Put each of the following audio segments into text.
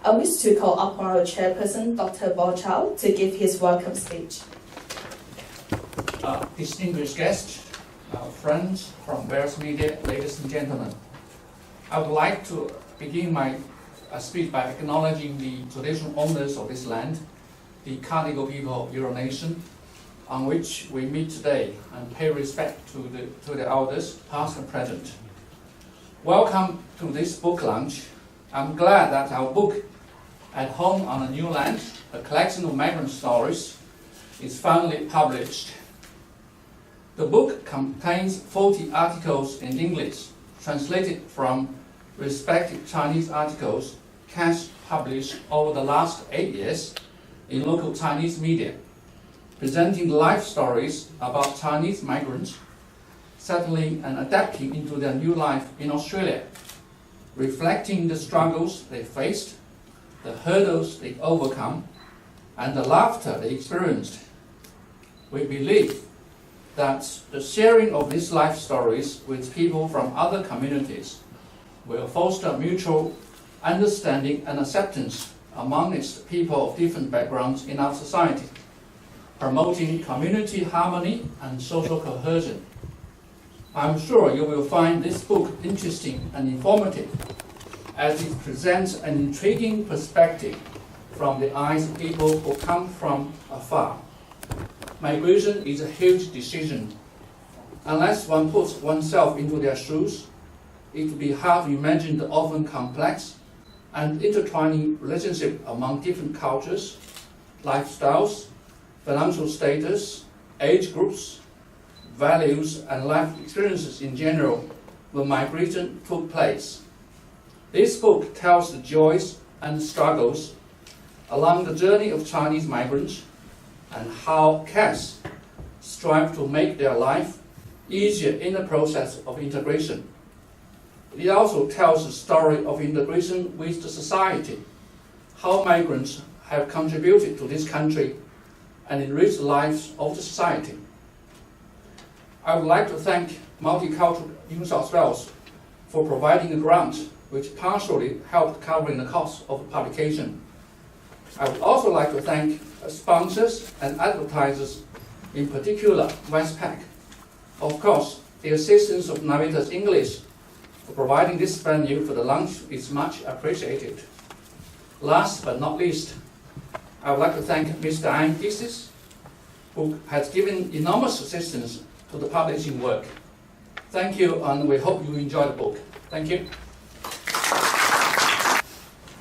I wish to call upon our chairperson, Dr. Bo Chow, to give his welcome speech. Distinguished guests, friends from various media, ladies and gentlemen, I would like to begin my speech by acknowledging the traditional owners of this land, the Cadigal people of Euro Nation, on which we meet today, and pay respect to the elders, past and present. Welcome to this book launch. I'm glad that our book, At Home on a New Land, a collection of migrant stories, is finally published. The book contains 40 articles in English, translated from respected Chinese articles Cash published over the last 8 years in local Chinese media, presenting life stories about Chinese migrants settling and adapting into their new life in Australia, reflecting the struggles they faced, the hurdles they overcome, and the laughter they experienced. We believe that the sharing of these life stories with people from other communities will foster mutual understanding and acceptance amongst people of different backgrounds in our society, promoting community harmony and social cohesion. I'm sure you will find this book interesting and informative, as it presents an intriguing perspective from the eyes of people who come from afar. Migration is a huge decision. Unless one puts oneself into their shoes, it would be hard to imagine the often complex and intertwining relationship among different cultures, lifestyles, financial status, age groups, values, and life experiences in general when migration took place. This book tells the joys and struggles along the journey of Chinese migrants and how Cass strive to make their life easier in the process of integration. It also tells the story of integration with the society, how migrants have contributed to this country and enriched the lives of the society. I would like to thank Multicultural New South Wales for providing a grant which partially helped covering the cost of the publication. I would also like to thank sponsors and advertisers, in particular Westpac. Of course, the assistance of Navitas English for providing this venue for the launch is much appreciated. Last but not least, I would like to thank Mr. Ian Thesis, who has given enormous assistance to the publishing work. Thank you, and we hope you enjoy the book. Thank you.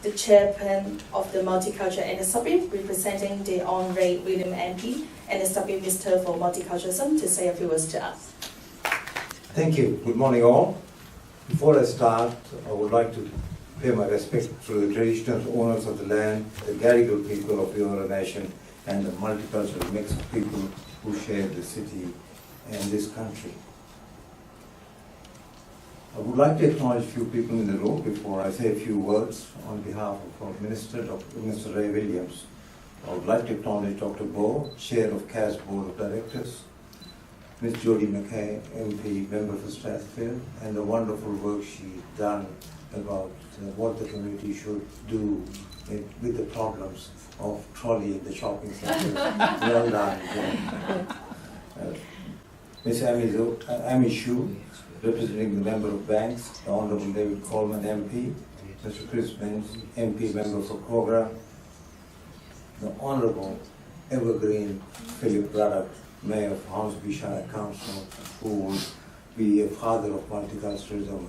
The chairman of the Multicultural NSW, representing the Honorary William MP, NSW Minister for Multiculturalism, to say a few words to us. Thank you. Good morning, all. Before I start, I would like to pay my respect to the traditional owners of the land, the Gadigal people of the Euro Nation, and the multicultural mix of people who share the city and this country. I would like to acknowledge a few people in the room before I say a few words on behalf of our Minister, Mr. Ray Williams. I would like to acknowledge Dr. Bo, Chair of CAS Board of Directors, Ms. Jodie McKay, MP, Member for Strathfield, and the wonderful work she's done about what the community should do with the problems of trolley in the shopping centres. Well done. Ms. Amy Shu, representing the Member of Banks, the Honourable David Coleman, MP, Mr. Chris Benz, MP, Member for Kogarah, the Honourable Evergreen Philip Braddock, Mayor of Hornsby Shire Council, who will be a father of multiculturalism.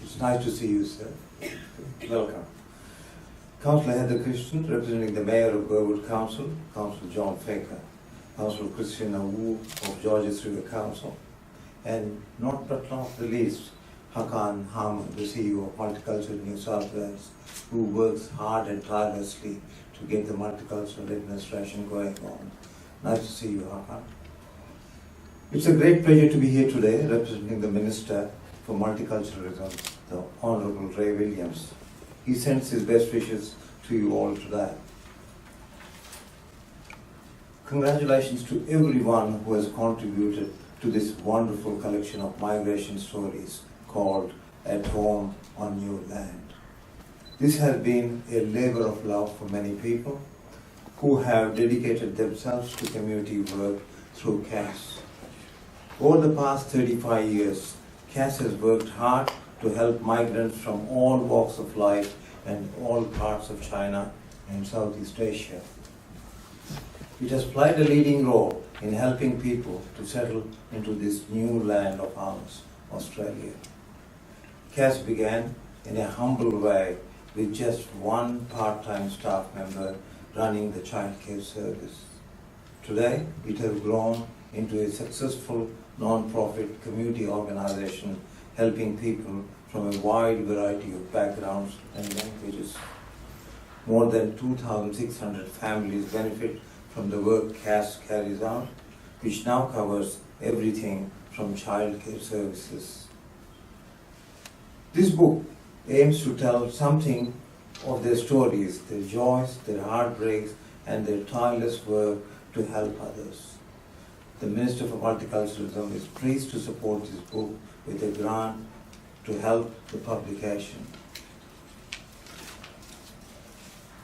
It's nice to see you, sir. Welcome. Councillor Heather Christian, representing the Mayor of Burwood Council, Councillor John Faker, Councillor Christina Wu of Georges River Council, and not the least, Hakan Harman, the CEO of Multicultural New South Wales, who works hard and tirelessly to get the multicultural administration going on. Nice to see you, Hakan. It's a great pleasure to be here today representing the Minister for Multiculturalism, the Honourable Ray Williams. He sends his best wishes to you all today. Congratulations to everyone who has contributed to this wonderful collection of migration stories called At Home on New Land. This has been a labor of love for many people who have dedicated themselves to community work through CAS. Over the past 35 years, CAS has worked hard to help migrants from all walks of life and all parts of China and Southeast Asia. It has played a leading role in helping people to settle into this new land of ours, Australia. CAS began in a humble way with just one part-time staff member running the childcare service. Today, it has grown into a successful non-profit community organization helping people from a wide variety of backgrounds and languages. More than 2,600 families benefit from the work CAS carries out, which now covers everything from childcare services. This book aims to tell something of their stories, their joys, their heartbreaks, and their tireless work to help others. The Minister for Multiculturalism is pleased to support this book with a grant to help the publication.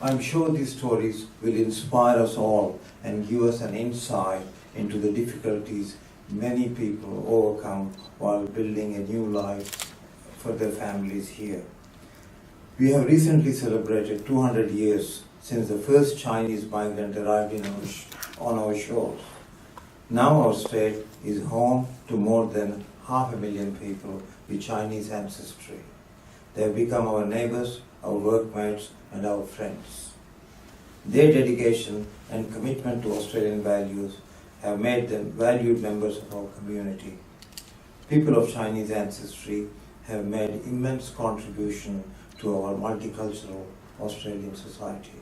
I'm sure these stories will inspire us all and give us an insight into the difficulties many people overcome while building a new life for their families here. We have recently celebrated 200 years since the first Chinese migrant arrived on our shores. Now our state is home to more than 500,000 people with Chinese ancestry. They have become our neighbors, our workmates, and our friends. Their dedication and commitment to Australian values have made them valued members of our community. People of Chinese ancestry have made immense contribution to our multicultural Australian society.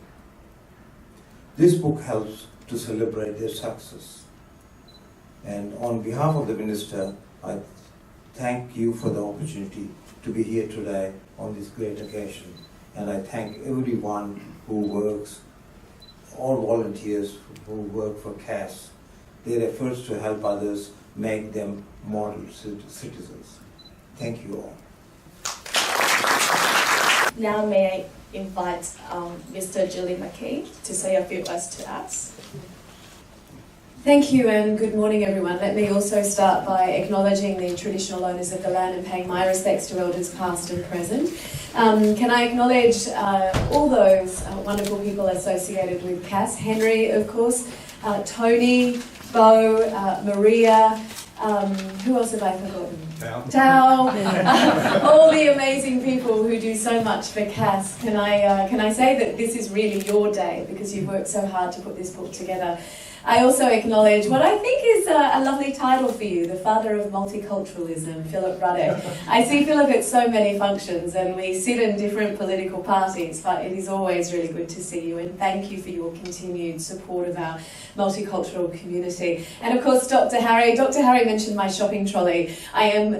This book helps to celebrate their success. And on behalf of the Minister, I thank you for the opportunity to be here today on this great occasion. And I thank everyone who works, all volunteers who work for CAS. Their efforts to help others make them model citizens. Thank you all. Now may I invite Mr. Julie McKay to say a few words to us. Thank you and good morning everyone. Let me also start by acknowledging the traditional owners of the land and paying my respects to elders past and present. Can I acknowledge all those wonderful people associated with CAS, Henry of course, Tony, Bo, Maria, who else have I forgotten? Tao, all the amazing people who do so much for CAS. Can I say that this is really your day because you've worked so hard to put this book together. I also acknowledge what I think is a lovely title for you, the father of multiculturalism, Philip Ruddock. I see Philip at so many functions and we sit in different political parties, but it is always really good to see you and thank you for your continued support of our multicultural community. And of course, Dr. Harry mentioned my shopping trolley. I am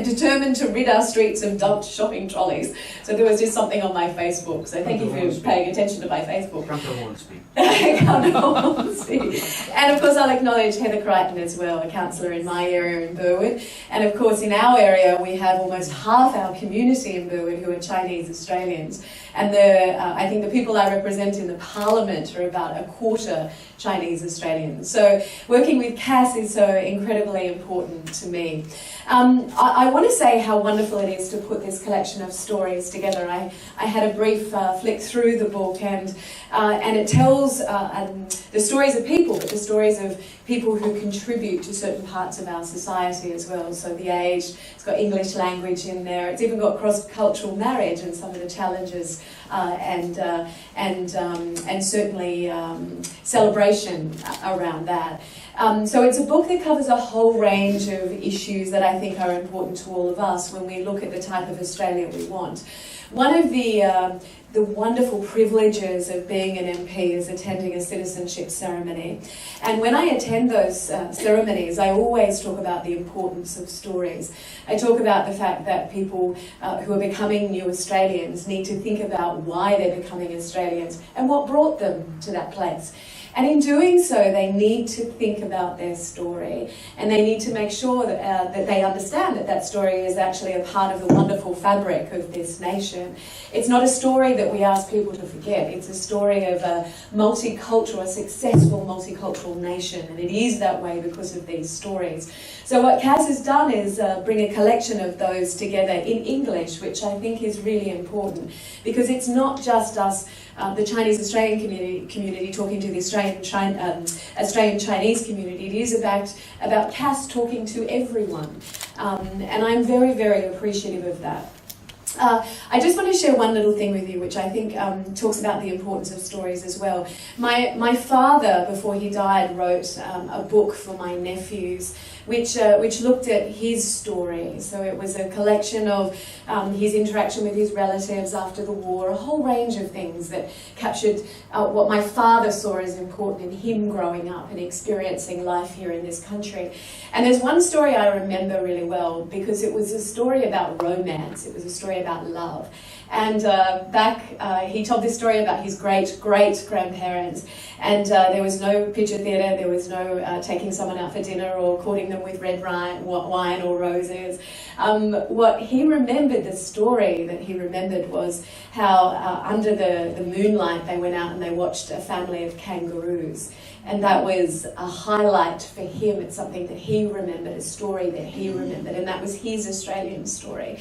determined to rid our streets of dumped shopping trolleys. So there was just something on my Facebook. So thank you for paying attention to my Facebook. Come to Hornsby. Come to Hornsby. And of course I'll acknowledge Heather Crichton as well, a councillor in my area in Burwood. And of course in our area we have almost half our community in Burwood who are Chinese Australians. And I think the people I represent in the Parliament are about a quarter Chinese Australians. So working with CAS is so incredibly important to me. I want to say how wonderful it is to put this collection of stories together. I had a brief flick through the book and it tells the stories of people, but the stories of people who contribute to certain parts of our society as well. So the age, it's got English language in there, it's even got cross-cultural marriage and some of the challenges and certainly celebration around that. So it's a book that covers a whole range of issues that I think are important to all of us when we look at the type of Australia we want. One of the wonderful privileges of being an MP is attending a citizenship ceremony. And when I attend those ceremonies, I always talk about the importance of stories. I talk about the fact that people who are becoming new Australians need to think about why they're becoming Australians and what brought them to that place. And in doing so, they need to think about their story, and they need to make sure that, that they understand that that story is actually a part of the wonderful fabric of this nation. It's not a story that we ask people to forget. It's a story of a multicultural, a successful multicultural nation, and it is that way because of these stories. So what Cass has done is bring a collection of those together in English, which I think is really important, because it's not just us, the Chinese Australian community talking to the Australian Chinese community. It is about Cass talking to everyone, and I'm very, very appreciative of that. I just want to share one little thing with you, which I think talks about the importance of stories as well. My father, before he died, wrote a book for my nephews, which looked at his story. So it was a collection of his interaction with his relatives after the war, a whole range of things that captured what my father saw as important in him growing up and experiencing life here in this country. And there's one story I remember really well, because it was a story about romance. It was a story about love. And he told this story about his great-great-grandparents, and there was no picture theatre, there was no taking someone out for dinner or courting them with red wine or roses. What he remembered, the story that he remembered, was how under the moonlight they went out and they watched a family of kangaroos. And that was a highlight for him. It's something that he remembered, a story that he remembered, and that was his Australian story.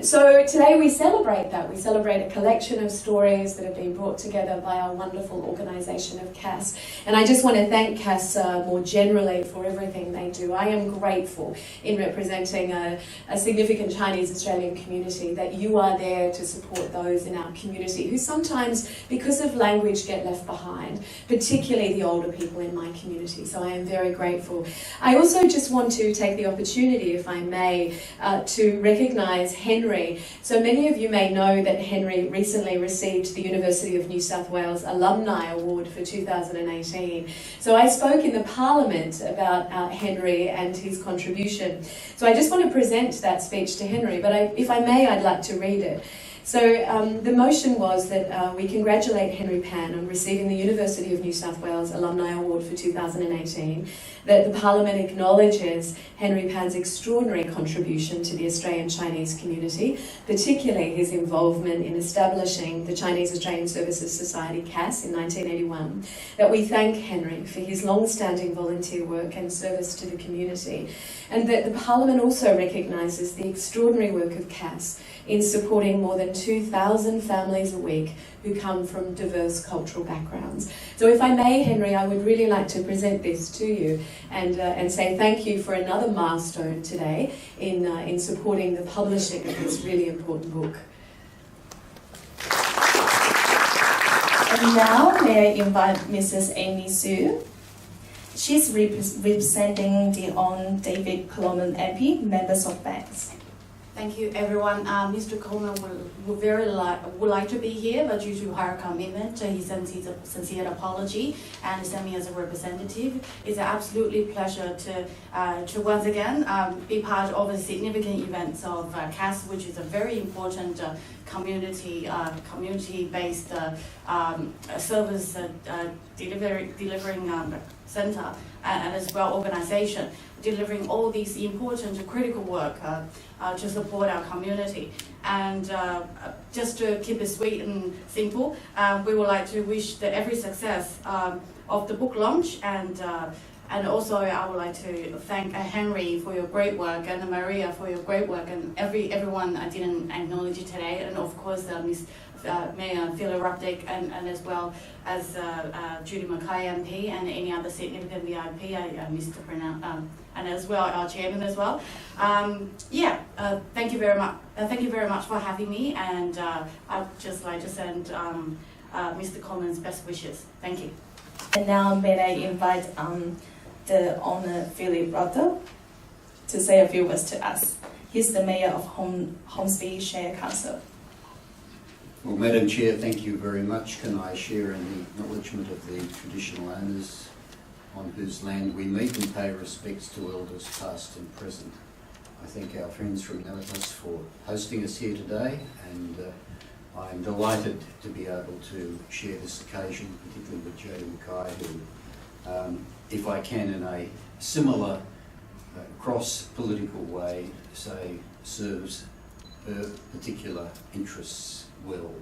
So today we celebrate that. We celebrate a collection of stories that have been brought together by our wonderful organisation of CAS. And I just want to thank CAS more generally for everything they do. I am grateful in representing a significant Chinese Australian community that you are there to support those in our community who sometimes, because of language, get left behind, particularly the older people in my community. So I am very grateful. I also just want to take the opportunity, if I may, to recognise Henry. So many of you may know that Henry recently received the University of New South Wales Alumni Award for 2018. So I spoke in the Parliament about Henry and his contribution. So I just want to present that speech to Henry, but if I may, I'd like to read it. So the motion was that we congratulate Henry Pan on receiving the University of New South Wales Alumni Award for 2018, that the Parliament acknowledges Henry Pan's extraordinary contribution to the Australian Chinese community, particularly his involvement in establishing the Chinese Australian Services Society, CAS, in 1981, that we thank Henry for his long-standing volunteer work and service to the community, and that the Parliament also recognises the extraordinary work of CAS in supporting more than 2,000 families a week who come from diverse cultural backgrounds. So if I may, Henry, I would really like to present this to you and say thank you for another milestone today in supporting the publishing of this really important book. And now, may I invite Mrs. Amy Su. She's representing the Hon. David Coleman MP, members of banks. Thank you, everyone. Mr. Coleman would like to be here, but due to her commitment, he sends his sincere apology and sent me as a representative. It's an absolutely pleasure to once again be part of the significant events of CAS, which is a very important community-based service delivering center and as well organization, delivering all these important critical work to support our community. And just to keep it sweet and simple, we would like to wish every success of the book launch, and also I would like to thank Henry for your great work and Maria for your great work, and everyone I didn't acknowledge today, and of course Miss Mayor Phila Rupdick, and as well as Judy Mackay MP and any other significant VIP I missed to pronounce, and as well our chairman as well. Thank you very much. Thank you very much for having me, and I'd just like to send Mr. Coleman's best wishes. Thank you. And now may I invite the Honour Philip Rutter to say a few words to us. He's the Mayor of Hornsby Shire Council. Well, Madam Chair, thank you very much. Can I share in the acknowledgement of the traditional owners on whose land we meet and pay respects to elders past and present. I thank our friends from Navitas for hosting us here today, and I'm delighted to be able to share this occasion, particularly with Jodie Mackay, who, if I can in a similar cross-political way, say, serves her particular interests well.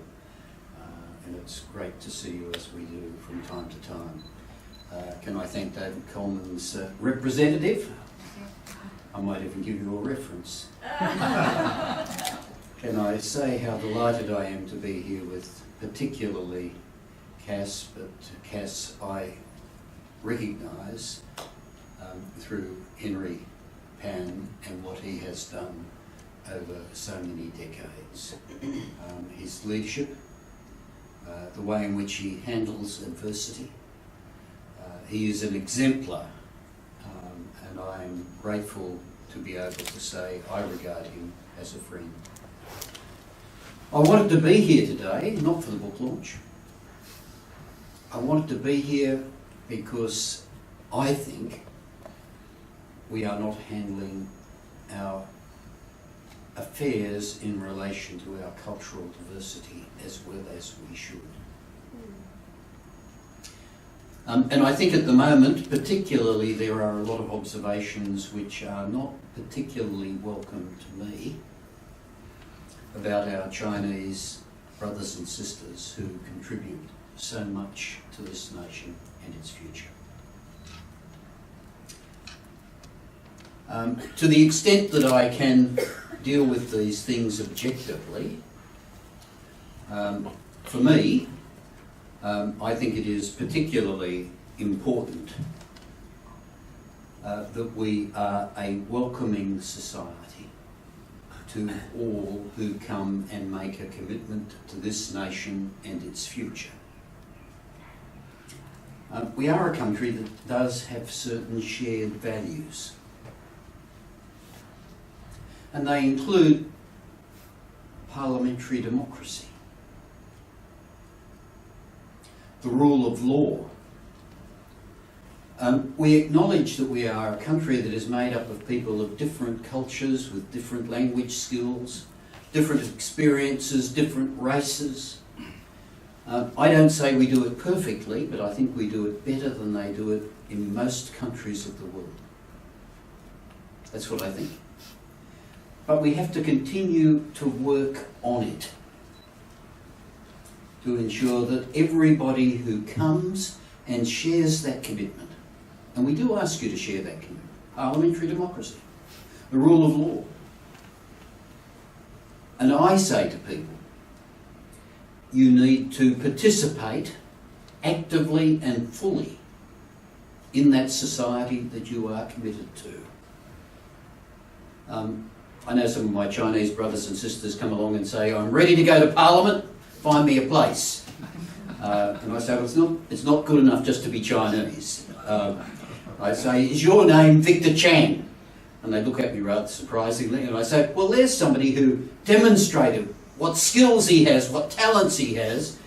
And it's great to see you as we do from time to time. Can I thank David Coleman's representative? I might even give you a reference. Can I say how delighted I am to be here with particularly Cass, but Cass I recognise through Henry Pan and what he has done over so many decades. His leadership, the way in which he handles adversity. He is an exemplar, and I am grateful to be able to say I regard him as a friend. I wanted to be here today, not for the book launch. I wanted to be here because I think we are not handling our affairs in relation to our cultural diversity as well as we should. And I think at the moment, particularly, there are a lot of observations which are not particularly welcome to me about our Chinese brothers and sisters who contribute so much to this nation and its future. To the extent that I can deal with these things objectively, for me, I think it is particularly important that we are a welcoming society to all who come and make a commitment to this nation and its future. We are a country that does have certain shared values, and they include parliamentary democracy, the rule of law. We acknowledge that we are a country that is made up of people of different cultures, with different language skills, different experiences, different races. I don't say we do it perfectly, but I think we do it better than they do it in most countries of the world. That's what I think. But we have to continue to work on it to ensure that everybody who comes and shares that commitment, and we do ask you to share that commitment, parliamentary democracy, the rule of law. And I say to people, you need to participate actively and fully in that society that you are committed to. I know some of my Chinese brothers and sisters come along and say, I'm ready to go to Parliament, find me a place. And I say, well, it's not good enough just to be Chinese. I say, is your name Victor Chan? And they look at me rather surprisingly, and I say, well, there's somebody who demonstrated what skills he has, what talents he has,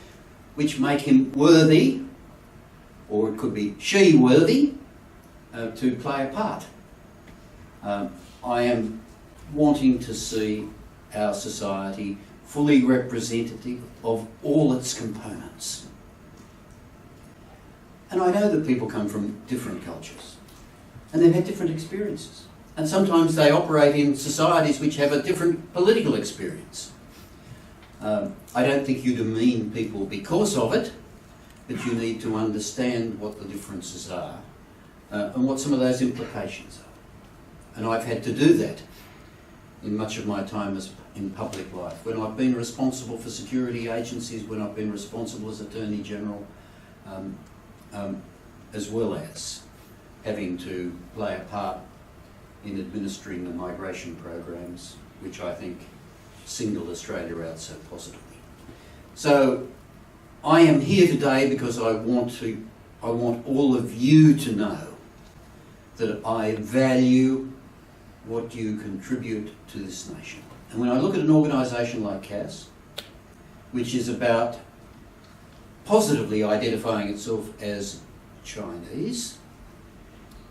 which make him worthy, or it could be she worthy, to play a part. I am wanting to see our society fully representative of all its components. And I know that people come from different cultures, and they've had different experiences. And sometimes they operate in societies which have a different political experience. I don't think you demean people because of it, but you need to understand what the differences are and what some of those implications are. And I've had to do that in much of my time in public life. When I've been responsible for security agencies, when I've been responsible as Attorney General, as well as having to play a part in administering the migration programs, which I think single Australia out so positively. So I am here today because I want all of you to know that I value what you contribute to this nation. And when I look at an organisation like CAS, which is about positively identifying itself as Chinese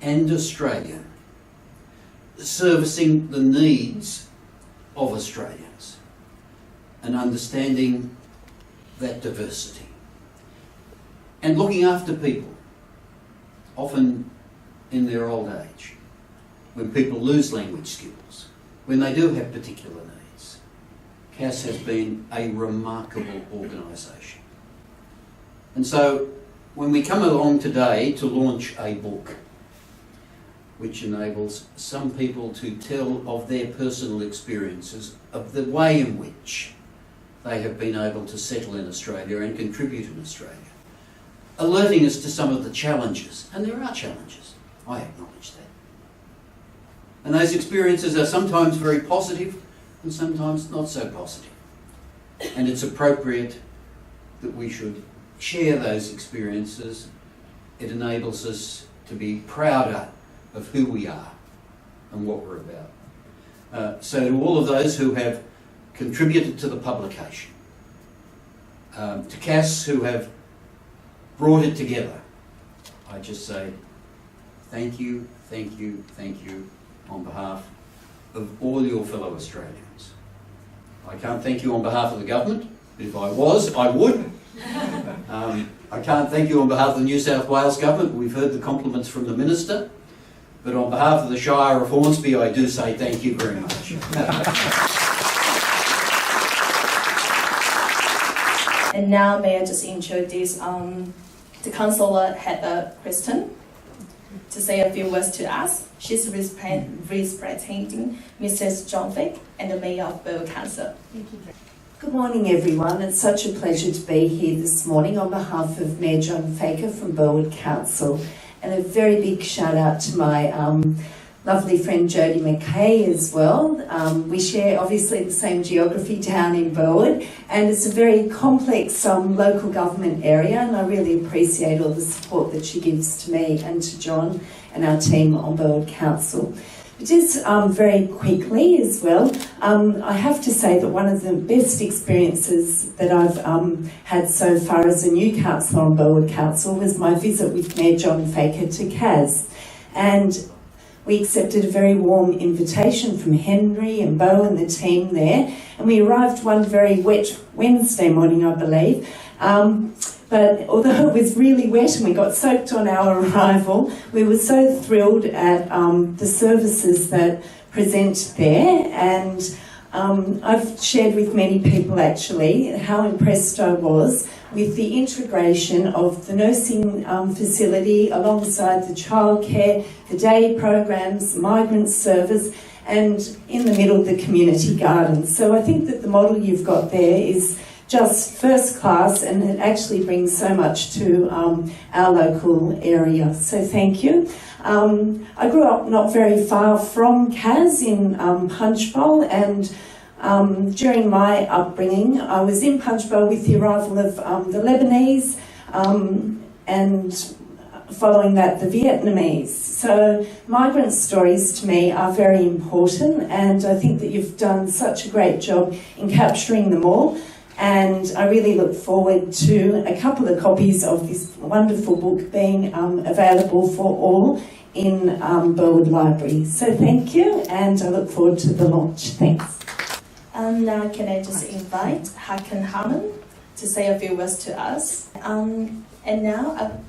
and Australian, servicing the needs of Australians and understanding that diversity. And looking after people, often in their old age, when people lose language skills, when they do have particular needs. CAS has been a remarkable organisation. And so when we come along today to launch a book which enables some people to tell of their personal experiences of the way in which they have been able to settle in Australia and contribute in Australia, alerting us to some of the challenges, and there are challenges, I acknowledge that. And those experiences are sometimes very positive and sometimes not so positive. And it's appropriate that we should share those experiences. It enables us to be prouder of who we are and what we're about. So to all of those who have contributed to the publication, to CAS who have brought it together, I just say thank you, thank you, thank you on behalf of all your fellow Australians. I can't thank you on behalf of the government. If I was, I would. I can't thank you on behalf of the New South Wales government. We've heard the compliments from the Minister. But on behalf of the Shire of Hornsby, I do say thank you very much. And now may I just introduce the Councillor Heather Kristen to say a few words to us. She's representing Mrs. John Fick and the Mayor of Burwood Council. Thank you. Good morning, everyone. It's such a pleasure to be here this morning on behalf of Mayor John Faker from Burwood Council. And a very big shout out to my lovely friend Jodie McKay as well. We share obviously the same geography down in Burwood, and it's a very complex local government area, and I really appreciate all the support that she gives to me and to John and our team on Burwood Council. Just very quickly as well, I have to say that one of the best experiences that I've had so far as a new councillor on Burwood Council was my visit with Mayor John Faker to CAS. And we accepted a very warm invitation from Henry and Beau and the team there, and we arrived one very wet Wednesday morning, I believe. But although it was really wet and we got soaked on our arrival, we were so thrilled at the services that present there. And I've shared with many people actually how impressed I was with the integration of the nursing facility alongside the childcare, the day programs, migrant service, and in the middle the community gardens. So I think that the model you've got there is just first class, and it actually brings so much to our local area. So thank you. I grew up not very far from CAS in Punchbowl, and during my upbringing I was in Punchbowl with the arrival of the Lebanese and following that the Vietnamese. So migrant stories to me are very important, and I think that you've done such a great job in capturing them all. And I really look forward to a couple of copies of this wonderful book being available for all in Burwood Library. So thank you, and I look forward to the launch. Thanks. And now can I just invite Hakan Harmon to say a few words to us. And now,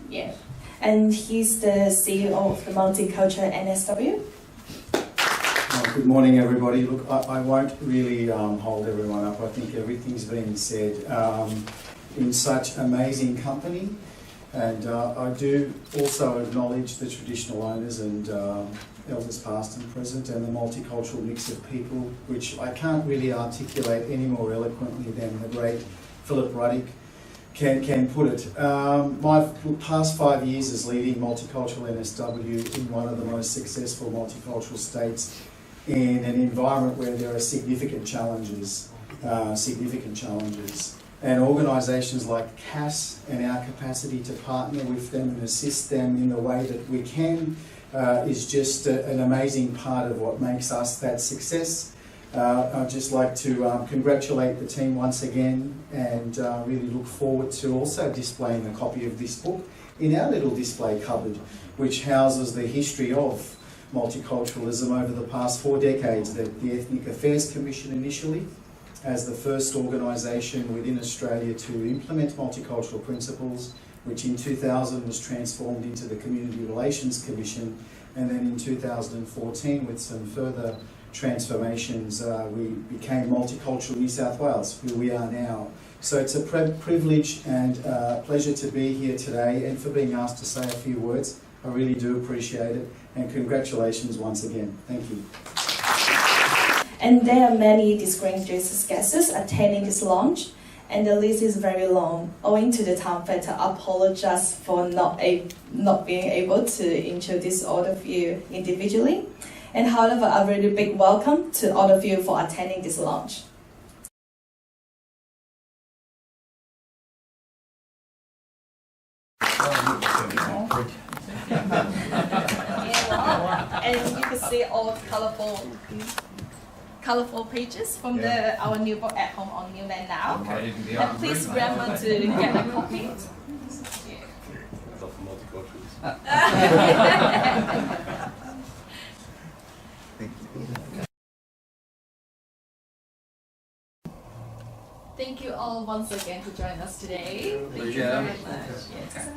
and he's the CEO of the Multicultural NSW. Good morning, everybody. Look, I won't really hold everyone up. I think everything's been said in such amazing company. And I do also acknowledge the traditional owners and elders past and present, and the multicultural mix of people, which I can't really articulate any more eloquently than the great Philip Ruddick can put it. My past 5 years as leading Multicultural NSW in one of the most successful multicultural states, in an environment where there are significant challenges, and organisations like CAS and our capacity to partner with them and assist them in the way that we can is just an amazing part of what makes us that success. I'd just like to congratulate the team once again, and really look forward to also displaying a copy of this book in our little display cupboard, which houses the history of multiculturalism over the past 4 decades, that the Ethnic Affairs Commission initially as the first organisation within Australia to implement multicultural principles, which in 2000 was transformed into the Community Relations Commission, and then in 2014 with some further transformations we became Multicultural New South Wales, who we are now. So it's a privilege and pleasure to be here today and for being asked to say a few words. I really do appreciate it, and congratulations once again. Thank you. And there are many distinguished guests attending this launch, and the list is very long. Owing to the time factor, I apologize for not being able to introduce all of you individually. And however, a really big welcome to all of you for attending this launch. And you can see all colorful pages from our new book at home on Newland now. Okay. And please remember to get a copy. Thank you all once again for joining us today. Thank you very much. Yes.